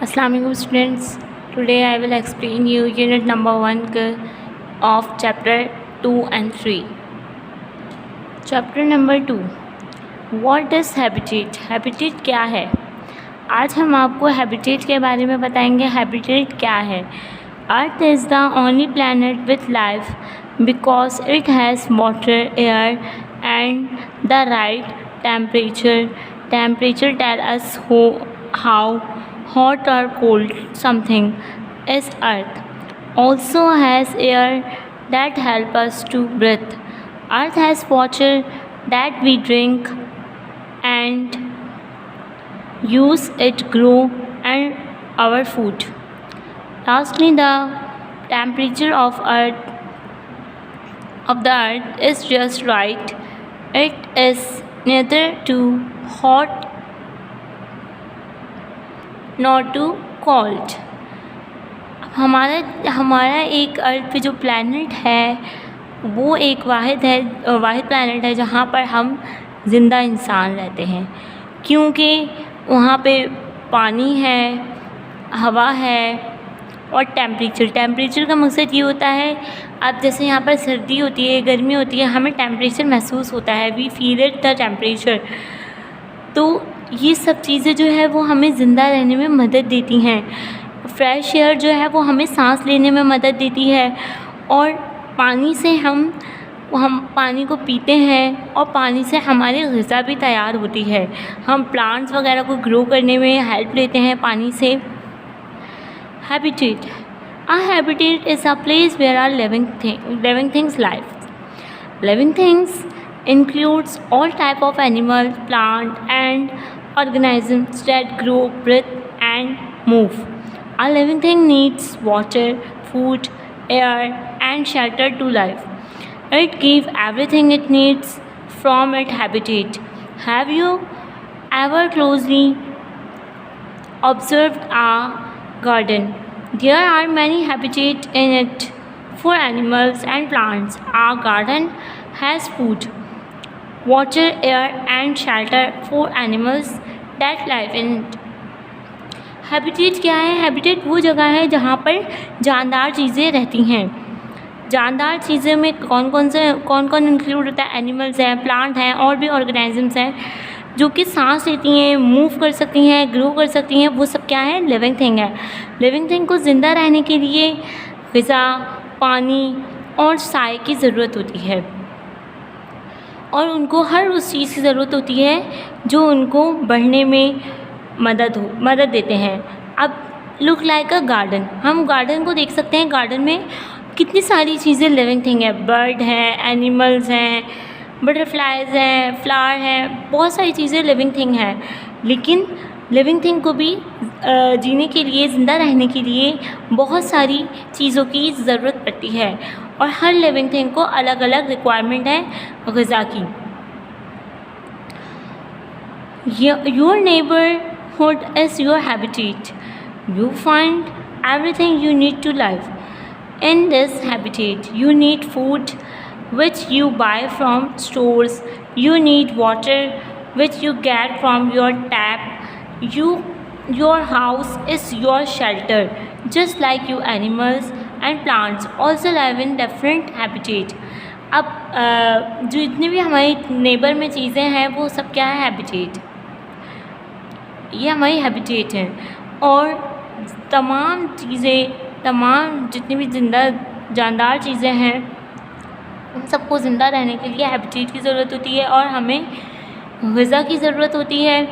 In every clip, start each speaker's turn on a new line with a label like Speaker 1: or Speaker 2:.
Speaker 1: Assalamualaikum students. Today I will explain you unit number 1 of chapter 2 and 3. Chapter number 2. What is habitat? Habitat क्या है? आज हम आपको habitat के बारे में बताएंगे. Habitat क्या है? Earth is the only planet with life because it has water, air and the right temperature. Temperature tell us how hot or cold something is. Earth also has air that help us to breathe. Earth has water that we drink and use it grow and our food. Lastly, the temperature of the earth is just right. It is neither too hot nor too cold. हमारा एक अर्थ पे जो planet है वो एक वाहिद planet है जहाँ पर हम ज़िंदा इंसान रहते हैं, क्योंकि वहाँ पे पानी है, हवा है और टेम्परेचर का मकसद ये होता है, अब जैसे यहाँ पर सर्दी होती है, गर्मी होती है, हमें टेम्परेचर महसूस होता है, we feel it the temperature. तो ये सब चीज़ें जो है वो हमें ज़िंदा रहने में मदद देती हैं. फ्रेश एयर जो है वो हमें सांस लेने में मदद देती है और पानी से हम पानी को पीते हैं और पानी से हमारी ग़िज़ा भी तैयार होती है. हम प्लांट्स वगैरह को ग्रो करने में हेल्प लेते हैं पानी से. Habitat. A habitat is a place where our living things live. Living things includes all type of animals, plant and organisms that grow, breathe and move. A living thing needs water, food, air and shelter to live. It gives everything it needs from its habitat. Have you ever closely observed a garden? There are many habitats in it for animals and plants. A garden has food, water, air and shelter for animals that live in it. Habitat क्या है? Habitat वो जगह है जहाँ पर जानदार चीज़ें रहती हैं. जानदार चीज़ें में कौन कौन इंक्लूड होता है? एनिमल्स हैं, प्लांट हैं और भी ऑर्गेनिजम्स हैं जो कि सांस लेती हैं, मूव कर सकती हैं, ग्रो कर सकती हैं. वो सब क्या है? लिविंग थिंग है. लिविंग थिंग को ज़िंदा रहने के लिए ग़िज़ा, पानी और साए की ज़रूरत होती है और उनको हर उस चीज़ की ज़रूरत होती है जो उनको बढ़ने में मदद देते हैं. अब लुक लाइक अ गार्डन. हम गार्डन को देख सकते हैं. गार्डन में कितनी सारी चीज़ें लिविंग थिंग है. बर्ड हैं, एनिमल्स हैं, बटरफ्लाइज हैं, फ्लावर हैं, बहुत सारी चीज़ें लिविंग थिंग हैं. लेकिन लिविंग थिंग को भी जीने के लिए, ज़िंदा रहने के लिए बहुत सारी चीज़ों की ज़रूरत पड़ती है और हर लिविंग थिंग को अलग अलग रिक्वायरमेंट है ग़िज़ा की. Your neighborhood is your habitat. You find everything you need to live. In this habitat, you need food, which you buy from stores. You need water, which you get from your tap. Your house is your shelter. Just like you, animals and plants also live in different habitat. अब जो जितनी भी हमारी neighbour में चीज़ें हैं वो सब क्या है? हैबिटेट. ये हमारी हैबिटेट है और तमाम जितनी भी जानदार चीज़ें हैं उन सबको ज़िंदा रहने के लिए हैबिटेट की ज़रूरत होती है और हमें ग़िज़ा की ज़रूरत होती है.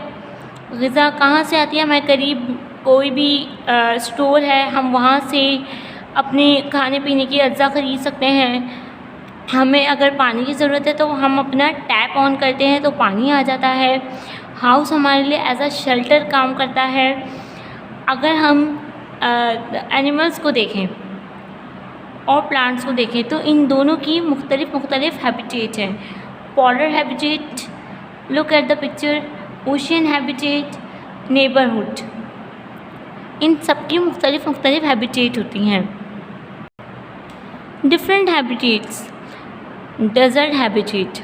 Speaker 1: ग़िज़ा कहाँ से आती है? हमारे करीब कोई भी स्टोर है, हम वहाँ से अपने खाने पीने की अज्जा ख़रीद सकते हैं. हमें अगर पानी की ज़रूरत है तो हम अपना टैप ऑन करते हैं तो पानी आ जाता है. हाउस हमारे लिए एज अ शेल्टर काम करता है. अगर हम एनिमल्स को देखें और प्लांट्स को देखें तो इन दोनों की मुख्तलिफ हैबिटेट हैं. Polar habitat, look at the picture, ocean habitat, neighbourhood. इन सब की मुख्तलिफ हैबिटेट होती हैं. Different habitats. Desert habitat.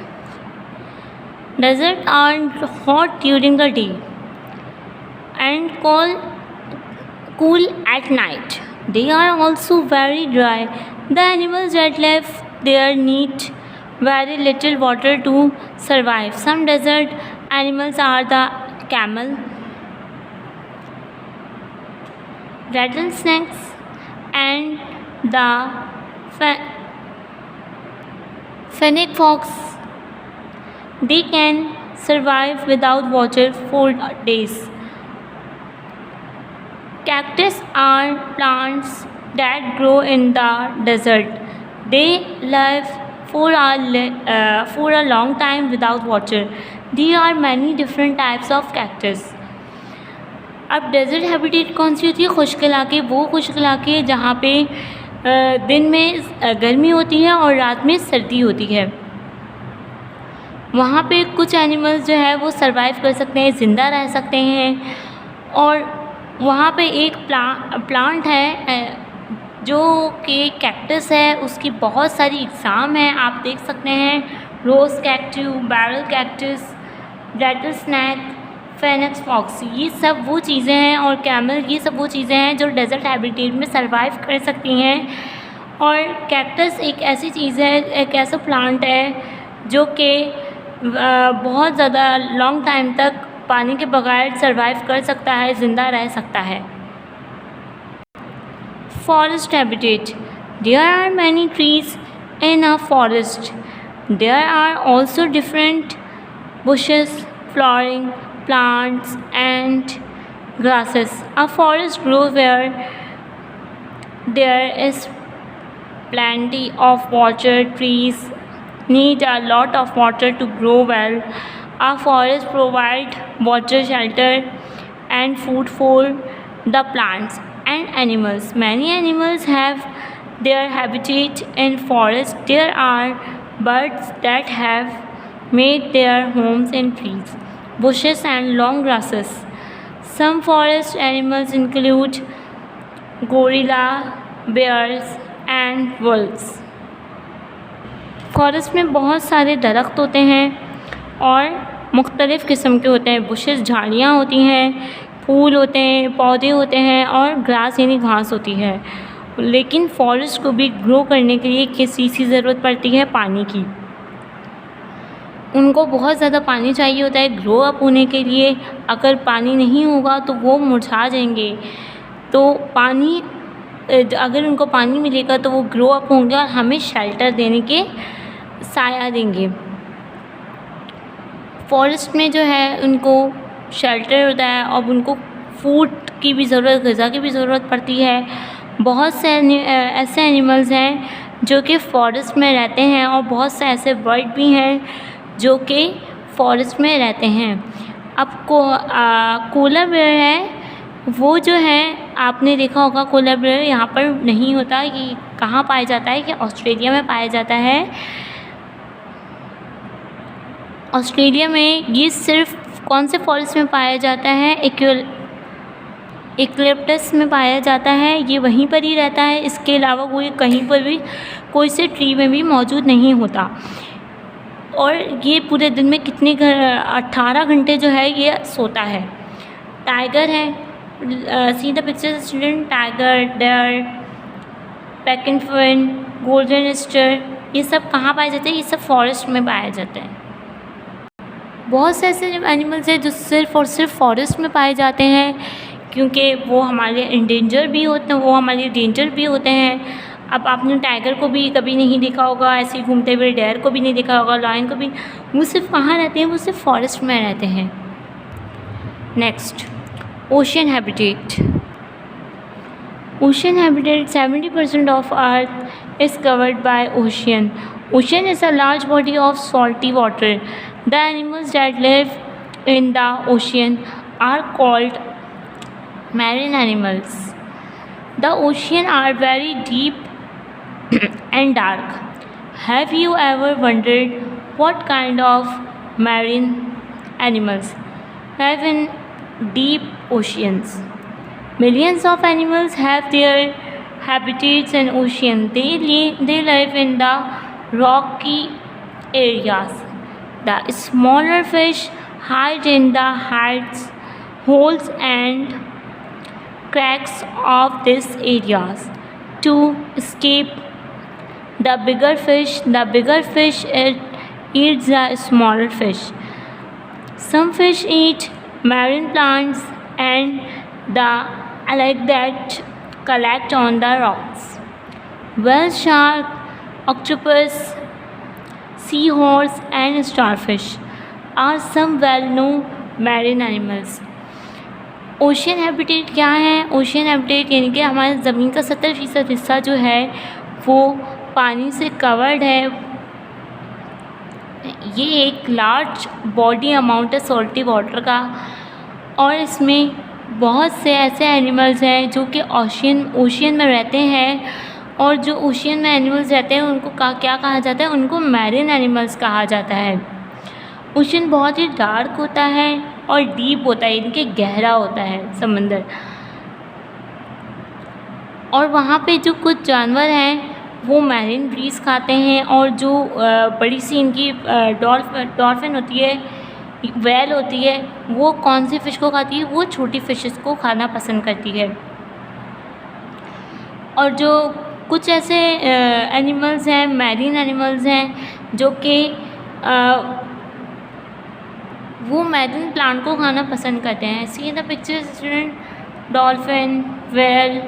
Speaker 1: Deserts are hot during the day and cool at night. They are also very dry. The animals that live there need very little water to survive. Some desert animals are the camel, rattlesnakes, and the fennec fox. They can survive without water for days. Cactus are plants that grow in the desert. They live for a long time without water. There are many different types of cactus. अब dessert habitat कौन सी होती है? खुश्क इलाके, वो खुश्क इलाके जहाँ पे दिन में गर्मी होती है और रात में सर्दी होती है। वहाँ पे कुछ एनिमल्स जो है वो सरवाइव कर सकते हैं, ज़िंदा रह सकते हैं। और वहाँ पे एक प्लांट है जो कि कैक्टस है, उसकी बहुत सारी एग्ज़ाम हैं, आप देख सकते हैं। Rose cactus, barrel cactus, rattle snake, fennec fox, ये सब वो चीज़ें हैं, और कैमल, ये सब वो चीज़ें हैं जो डेज़र्ट हैबिटेट में सरवाइव कर सकती हैं। और कैक्टस एक ऐसी चीज़ है, एक ऐसा प्लांट है जो कि बहुत ज़्यादा लॉन्ग टाइम तक पानी के बगैर सरवाइव कर सकता है, ज़िंदा रह सकता है। Forest habitat, there are many trees in a forest. There are also different bushes, flowering plants and grasses. A forest grows where there is plenty of water. Trees need a lot of water to grow well. A forest provides water, shelter and food for the plants and animals. Many animals have their habitat in forests. There are birds that have made their homes in trees, bushes and long grasses. Some forest animals include gorilla, bears and wolves. Forest में बहुत सारे दरख्त होते हैं और मुख्तलिफ़ किस्म के होते हैं। बुशेस झाड़ियाँ होती हैं, फूल होते हैं, पौधे होते हैं और ग्रास यानी घास होती है। लेकिन फॉरेस्ट को भी ग्रो करने के लिए किस चीज़ की ज़रूरत पड़ती है? पानी की। उनको बहुत ज़्यादा पानी चाहिए होता है ग्रो अप होने के लिए। अगर पानी नहीं होगा तो वो मुरझा जाएंगे। तो पानी, अगर उनको पानी मिलेगा तो वो ग्रो अप होंगे और हमें शेल्टर देने के साया देंगे। फॉरेस्ट में जो है उनको शेल्टर होता है और उनको फूड की भी ज़रूरत, ग़िज़ा की भी ज़रूरत पड़ती है। बहुत से ऐसे एनिमल्स हैं जो कि फ़ॉरेस्ट में रहते हैं और बहुत से ऐसे बर्ड भी हैं जो कि फ़ॉरेस्ट में रहते हैं। अब कोला बेयर है, वो जो है आपने देखा होगा कोला बेयर यहाँ पर नहीं होता। ये कहाँ पाया जाता है? कि ऑस्ट्रेलिया में पाया जाता है। ऑस्ट्रेलिया में ये सिर्फ कौन से फॉरेस्ट में पाया जाता है? यूकलिप्टस में पाया जाता है। ये वहीं पर ही रहता है, इसके अलावा कोई कहीं पर भी कोई से ट्री में भी मौजूद नहीं होता। और ये पूरे दिन में 18 घंटे जो है ये सोता है। टाइगर है, see the picture student. Tiger, deer, पेकिनफिन, गोल्डन स्टर, ये सब कहाँ पाए जाते हैं? ये सब फॉरेस्ट में पाए जाते हैं। बहुत से ऐसे एनिमल्स हैं जो सिर्फ़ और सिर्फ फॉरेस्ट में पाए जाते हैं, क्योंकि वो हमारे इंडेंजर भी होते हैं, वो हमारे डेंजर भी होते हैं। अब आपने टाइगर को भी कभी नहीं देखा होगा ऐसे ही घूमते हुए, डेयर को भी नहीं देखा होगा, लायन को भी। वो सिर्फ कहाँ रहते हैं? वो सिर्फ फॉरेस्ट में रहते हैं। Next, ocean habitat. Ocean habitat, 70% of earth is covered by ocean. Ocean is a large body of salty water. The animals that live in the ocean are called marine animals. The ocean are very deep and dark. Have you ever wondered what kind of marine animals live in deep oceans? Millions of animals have their habitats in ocean. They live in the rocky areas. The smaller fish hide in the holes and cracks of these areas to escape the bigger fish. The bigger fish eats the smaller fish. Some fish eat marine plants and the like that collect on the rocks. Whale, shark, octopus, seahorse and starfish are some well-known marine animals. Ocean habitat क्या है? Ocean habitat यानी कि हमारे ज़मीन का 70% हिस्सा जो है वो पानी से कवर्ड है। ये एक लार्ज बॉडी अमाउंट है सॉल्टी वाटर का, और इसमें बहुत से ऐसे एनिमल्स हैं जो कि ओशियन में रहते हैं, और जो ओशियन में एनिमल्स रहते हैं उनको क्या कहा जाता है? उनको मैरीन एनिमल्स कहा जाता है। ओशियन बहुत ही डार्क होता है और डीप होता है, यानी कि गहरा होता है समंदर, और वहाँ पे जो कुछ जानवर हैं वो मैरीन ब्रीज खाते हैं, और जो बड़ी सी इनकी डॉल्फिन होती है, व्हेल होती है, वो कौन सी फ़िश को खाती है? वो छोटी फ़िशेस को खाना पसंद करती है। और जो कुछ ऐसे एनिमल्स हैं, मैरीन एनिमल्स हैं जो कि वो मैरीन प्लांट को खाना पसंद करते हैं। See the picture student, dolphin, whale,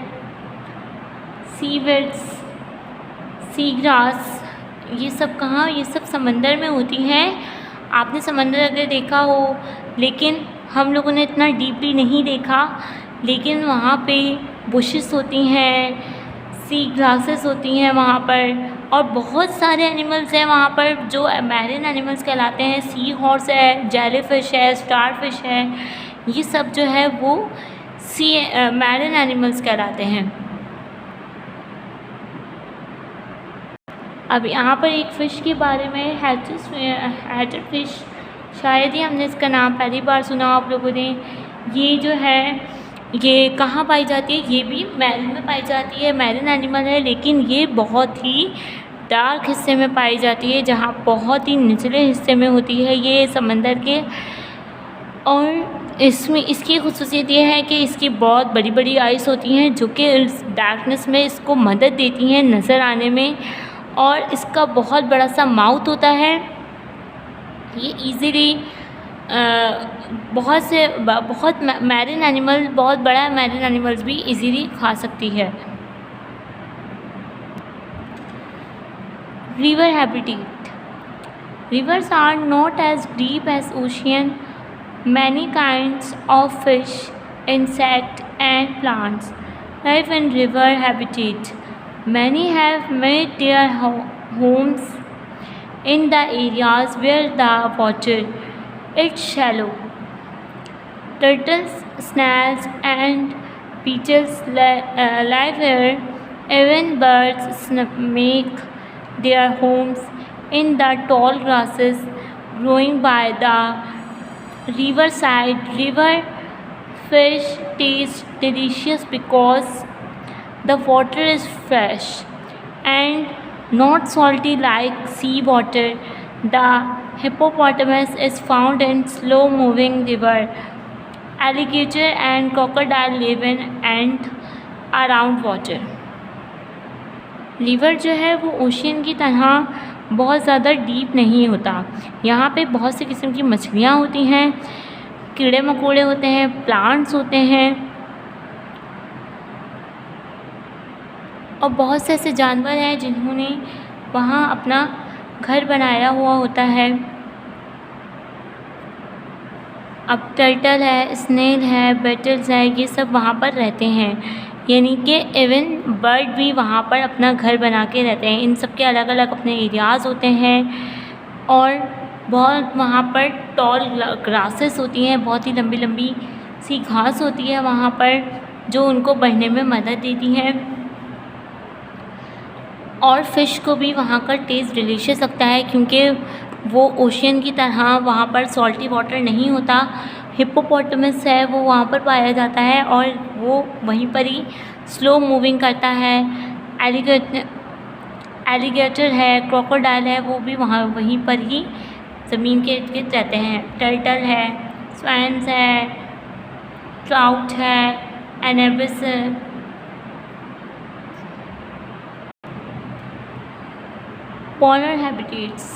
Speaker 1: seaweeds, sea grass, ये सब कहाँ? ये सब समंदर में होती हैं। आपने समंदर अगर देखा हो, लेकिन हम लोगों ने इतना डीपली नहीं देखा, लेकिन वहाँ पे बुशेस होती हैं, सी ग्रासेस होती हैं वहाँ पर, और बहुत सारे एनिमल्स हैं वहाँ पर जो मैरीन एनिमल्स कहलाते हैं। सी हॉर्स है, जेलीफिश है, स्टारफिश है, ये सब जो है वो मैरीन एनिमल्स कहलाते हैं। अब यहाँ पर एक फ़िश के बारे में, हैचेड फ़िश, शायद ही हमने इसका नाम पहली बार सुना आप लोगों ने। ये जो है ये कहाँ पाई जाती है? ये भी मैरीन में पाई जाती है, मैरीन एनिमल है, लेकिन ये बहुत ही डार्क हिस्से में पाई जाती है, जहाँ बहुत ही निचले हिस्से में होती है ये समंदर के। और इसमें इसकी ख़ुसूसियत ये है कि इसकी बहुत बड़ी बड़ी आइज़ होती हैं जो कि इस डार्कनेस में इसको मदद देती हैं नज़र आने में, और इसका बहुत बड़ा सा माउथ होता है। ये ईज़िली बहुत मैरीन एनिमल, बहुत बड़ा मैरीन एनिमल्स भी इजीली खा सकती है। River habitat, rivers are not as deep as ocean. Many kinds of fish, insects and plants live in river habitat. Many have made their homes in the areas where the water is shallow. Turtles, snails and peaches live here. Even birds make their homes in the tall grasses growing by the riverside. River fish taste delicious because the water is fresh and not salty like sea water. The hippopotamus is found in slow-moving river. Alligator and crocodile live in and around water. River जो है वो ocean की तरह बहुत ज़्यादा deep नहीं होता। यहाँ पे बहुत से किस्म की मछलियाँ होती हैं, कीड़े मकोड़े होते हैं, प्लांट्स होते हैं, और बहुत से ऐसे जानवर हैं जिन्होंने वहाँ अपना घर बनाया हुआ होता है। अब टर्टल है, स्नेल है, बेटल्स है, ये सब वहाँ पर रहते हैं, यानी कि इवन बर्ड भी वहाँ पर अपना घर बना के रहते हैं। इन सब के अलग अलग अपने एरियाज़ होते हैं, और बहुत वहाँ पर टॉल ग्रासेस होती हैं, बहुत ही लंबी लंबी सी घास होती है वहाँ पर जो उनको बढ़ने में मदद देती है। और फ़िश को भी वहाँ का टेस्ट डिलीशियस लगता है क्योंकि वो ओशियन की तरह वहाँ पर सॉल्टी वाटर नहीं होता। हिप्पोपोटामस है वो वहाँ पर पाया जाता है और वो वहीं पर ही स्लो मूविंग करता है। एलिगेटर है, क्रोकोडाइल है, वो भी वहीं पर ही ज़मीन के इर्द गिर्द रहते हैं। टर्टल है, स्वैन्स है, ट्राउट है, Anabis. Polar habitats.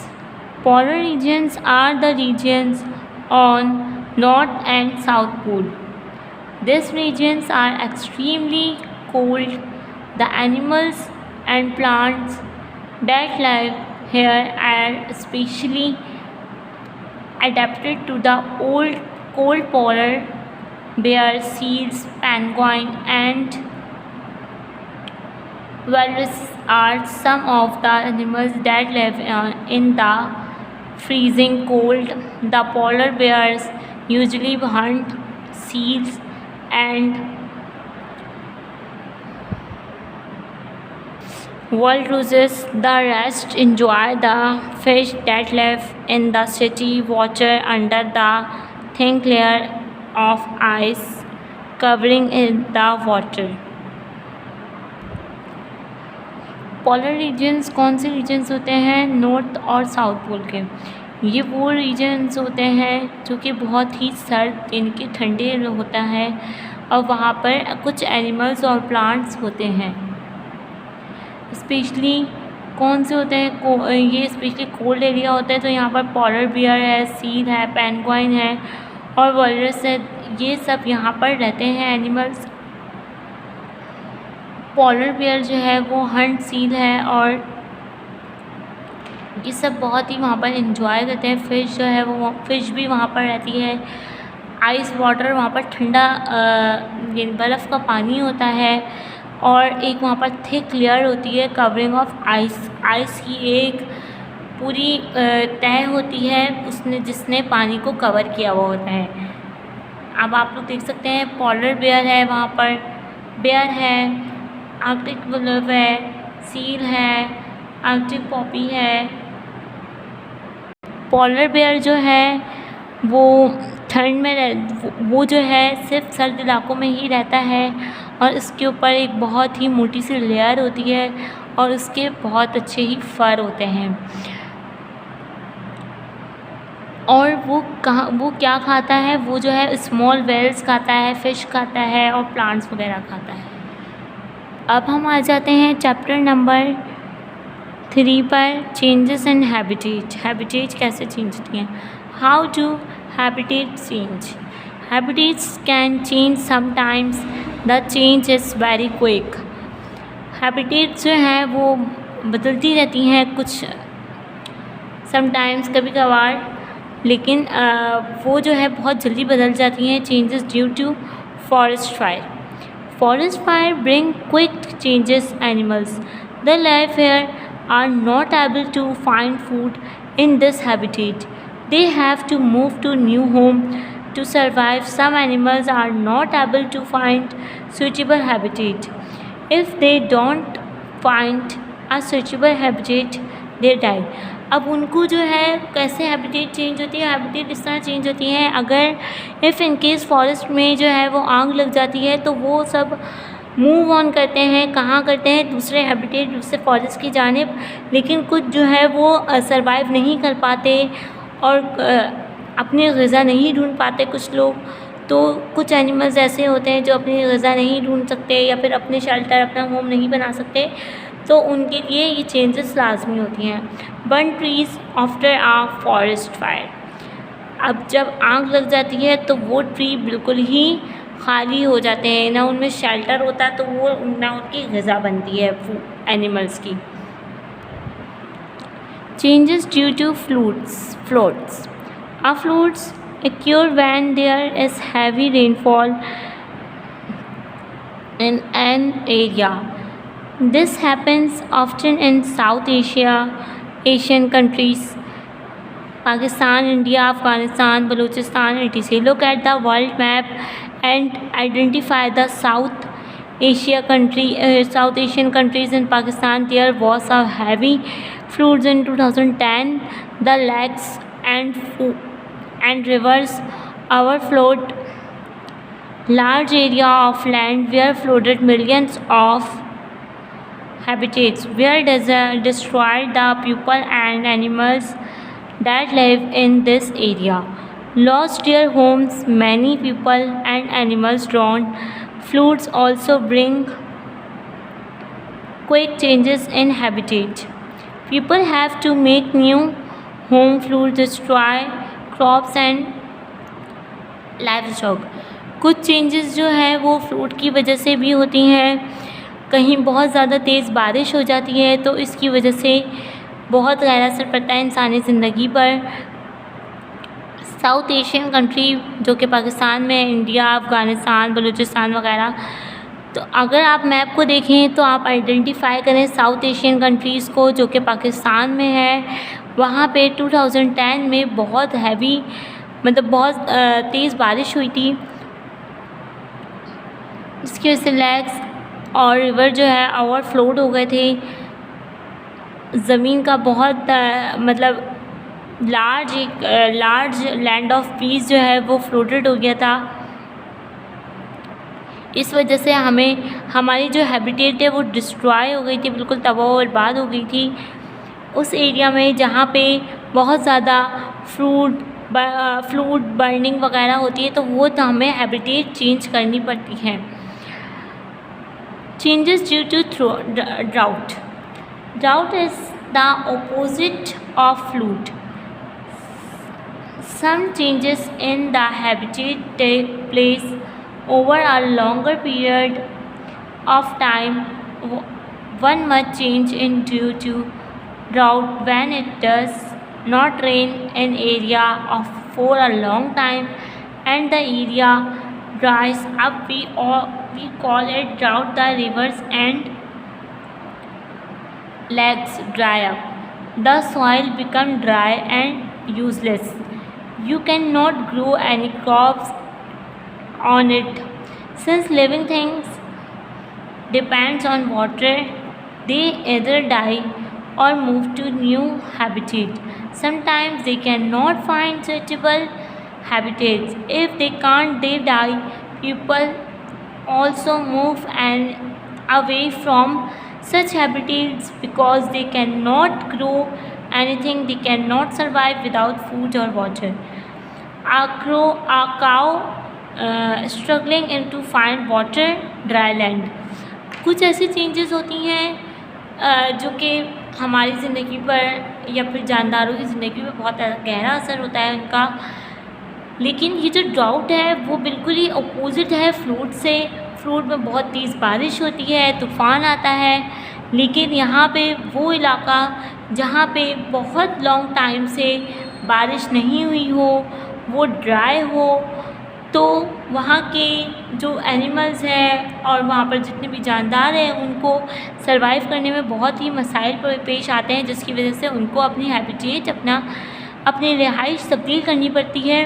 Speaker 1: Polar regions are the regions on North and South Pole. These regions are extremely cold. The animals and plants that live here are especially adapted to the old cold polar bears, seals, penguin, and walrus are some of the animals that live in the freezing cold. The polar bears usually hunt seals and walruses. The rest enjoy the fish that live in the city water under the thin layer of ice covering in the water. Polar regions कौन से regions होते हैं? North और south pole के। ये वो regions होते हैं जो कि बहुत ही सर्द यानी कि ठंडे होता है और वहाँ पर कुछ एनिमल्स और प्लांट्स होते हैं। स्पेशली कौन से होते हैं? ये स्पेशली कोल्ड एरिया होता है, तो यहाँ पर पोलर बियर है, सील है, पेंगुइन है और वॉलरस है। ये सब यहाँ पर रहते हैं एनिमल्स। पोलर बियर जो है वो हंट सील है और ये सब बहुत ही वहाँ पर इंजॉय करते हैं। फ़िश जो है वो फ़िश भी वहाँ पर रहती है। आइस वाटर, वहाँ पर ठंडा ये बर्फ़ का पानी होता है और एक वहाँ पर थिक लेयर होती है कवरिंग ऑफ आइस। आइस की एक पूरी तह होती है उसने जिसने पानी को कवर किया हुआ होता है। अब आप लोग देख सकते हैं पोलर बेयर है, वहाँ पर बेयर है, आर्कटिक वुल्फ है, सील है, आर्कटिक पॉपी है। पोलर बेयर जो है वो ठंड में वो जो है सिर्फ सर्द इलाकों में ही रहता है और इसके ऊपर एक बहुत ही मोटी सी लेयर होती है और उसके बहुत अच्छे ही फर होते हैं। और वो क्या खाता है? वो जो है स्मॉल वेल्स खाता है, फ़िश खाता है और प्लांट्स वगैरह खाता है। अब हम आ जाते हैं चैप्टर नंबर 3 पर, चेंजेस इन हैबिटेट। हैबिटेट कैसे चेंज होती हैं? How do habitat change? Habitats can change sometimes, the change is very quick. Habitats जो हैं वो बदलती रहती हैं कुछ समटाइम्स, कभी कभार, लेकिन वो जो है बहुत जल्दी बदल जाती हैं। Changes due to forest fire. Forest fire bring quick changes. Animals that live here are not able to find food in this habitat. They have to move to new home to survive. Some animals are not able to find suitable habitat. If they don't find a suitable habitat, they die. अब उनको जो है कैसे habitat change होती है? Habitat इस तरह change होती है, अगर इफ़ इन केस फॉरेस्ट में जो है वो आग लग जाती है तो वो सब मूव ऑन करते हैं। कहाँ करते हैं? दूसरे हैबिटेट, दूसरे फॉरेस्ट की जानिब। लेकिन कुछ जो है वो सर्वाइव नहीं कर पाते और अपनी ग़िज़ा नहीं ढूंढ पाते कुछ लोग। तो कुछ एनिमल्स ऐसे होते हैं जो अपनी ग़िज़ा नहीं ढूंढ सकते या फिर अपने शेल्टर, अपना होम नहीं बना सकते, तो उनके लिए ये चेंजेस लाजमी होती हैं। बर्न ट्रीज़ आफ्टर आ फॉरेस्ट फायर। अब जब आग लग जाती है तो वो ट्री बिल्कुल ही खाली हो जाते हैं, ना उनमें शेल्टर होता, तो वो ना उनकी ग़िज़ा बनती है एनिमल्स की। Changes due to floods. A floods occur when there is heavy rainfall in an area. This happens often in South Asian countries, Pakistan, India, Afghanistan, Balochistan, etc. Look at the world map and identify the South Asian countries. In Pakistan, there was a heavy floods in 2010. The lakes and rivers overflowed large area of land were flooded. Millions of habitats were destroyed. The people and animals that live in this area lost their homes. Many people and animals drowned. Floods also bring quick changes in habitat. People have to make new home. Floods destroy crops and livestock. कुछ changes जो है वो fluid की वजह से भी होती हैं. कहीं बहुत ज़्यादा तेज़ बारिश हो जाती है तो इसकी वजह से बहुत गहरा असर पड़ता है इंसानी ज़िंदगी पर. साउथ एशियन कंट्री जो कि पाकिस्तान में, इंडिया, अफ़गानिस्तान, बलूचिस्तान वगैरह, तो अगर आप मैप को देखें तो आप आइडेंटिफाई करें साउथ एशियन कंट्रीज़ को जो कि पाकिस्तान में है. वहाँ पे 2010 में बहुत हैवी मतलब बहुत तेज़ बारिश हुई थी. इसकी वजह से लेक्स और रिवर जो है ओवरफ्लोड हो गए थे. ज़मीन का बहुत मतलब लार्ज लैंड ऑफ पीस जो है वो फ्लोटेड हो गया था. इस वजह से हमारी जो हैबिटेट है वो डिस्ट्रॉय हो गई थी, बिल्कुल तबाह और बर्बाद हो गई थी. उस एरिया में जहाँ पे बहुत ज़्यादा फ्लूड बर्निंग वगैरह होती है तो वो तो हमें हैबिटेट चेंज करनी पड़ती है. Changes due to drought. Drought is the opposite of flood. Some changes in the habitat take place over a longer period of time. One must change in due to drought when it does not rain an area for a long time and the area dries up. We call it drought. The rivers and lakes dry up. The soil become dry and useless. You cannot grow any crops on it. Since living things depends on water, they either die or move to new habitat. Sometimes they cannot find suitable habitats. If they can't, they die. People also move away from such habitats because they cannot grow anything. They cannot survive without food or water. A cow struggling to find water, dry land. कुछ ऐसी changes होती हैं जो कि हमारी ज़िंदगी पर या फिर जानदारों की ज़िंदगी पर बहुत गहरा असर होता है उनका. लेकिन ये जो ड्राउट है वो बिल्कुल ही अपोजिट है फ्लूड से. फ्लूड में बहुत तेज़ बारिश होती है, तूफ़ान आता है, लेकिन यहाँ पे वो इलाका जहाँ पे बहुत लॉन्ग टाइम से बारिश नहीं हुई हो, वो ड्राई हो, तो वहाँ के जो एनिमल्स हैं और वहाँ पर जितने भी जानदार हैं उनको सरवाइव करने में बहुत ही मसाइल पेश आते हैं, जिसकी वजह से उनको अपनी हैबिटेट अपनी रिहाइश तब्दील करनी पड़ती है.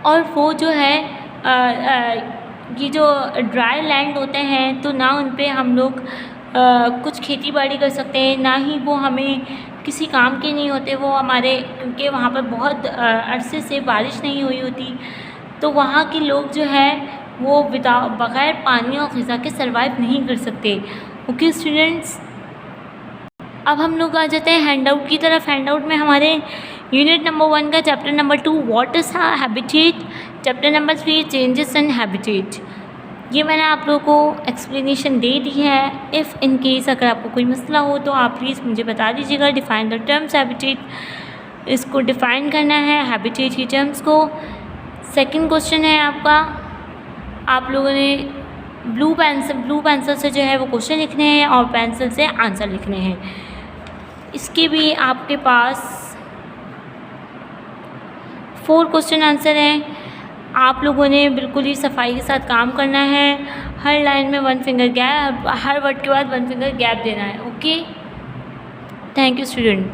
Speaker 1: और वो जो है ये जो ड्राई लैंड होते हैं तो ना उन पे हम लोग कुछ खेती बाड़ी कर सकते हैं, ना ही वो हमें किसी काम के नहीं होते वो हमारे, क्योंकि वहाँ पर बहुत अरसे से बारिश नहीं हुई होती. तो वहाँ के लोग जो है वो बग़ैर पानी और ग़िज़ा के सर्वाइव नहीं कर सकते. ओके स्टूडेंट्स, अब हम लोग आ जाते हैं हैंड आउट की तरफ. हैंड आउट में हमारे यूनिट नंबर 1 का chapter number 2 what is habitat, chapter number 3 changes in habitat. ये मैंने आप लोगों को एक्सप्लेनेशन दे दी है. इफ़ इन केस अगर आपको कोई मसला हो तो आप प्लीज़ मुझे बता दीजिएगा. डिफ़ाइन द टर्म्स हैबिटेट, इसको डिफ़ाइन करना है हैबिटेट की टर्म्स को. सेकंड क्वेश्चन है आपका, आप लोगों ने ब्लू पेंसिल से जो है वो क्वेश्चन लिखने हैं और पेंसिल से आंसर लिखने हैं. इसके भी आपके पास 4 क्वेश्चन आंसर हैं. आप लोगों ने बिल्कुल ही सफाई के साथ काम करना है. हर लाइन में 1 फिंगर गैप, हर वर्ड के बाद 1 फिंगर गैप देना है. Okay, thank you student.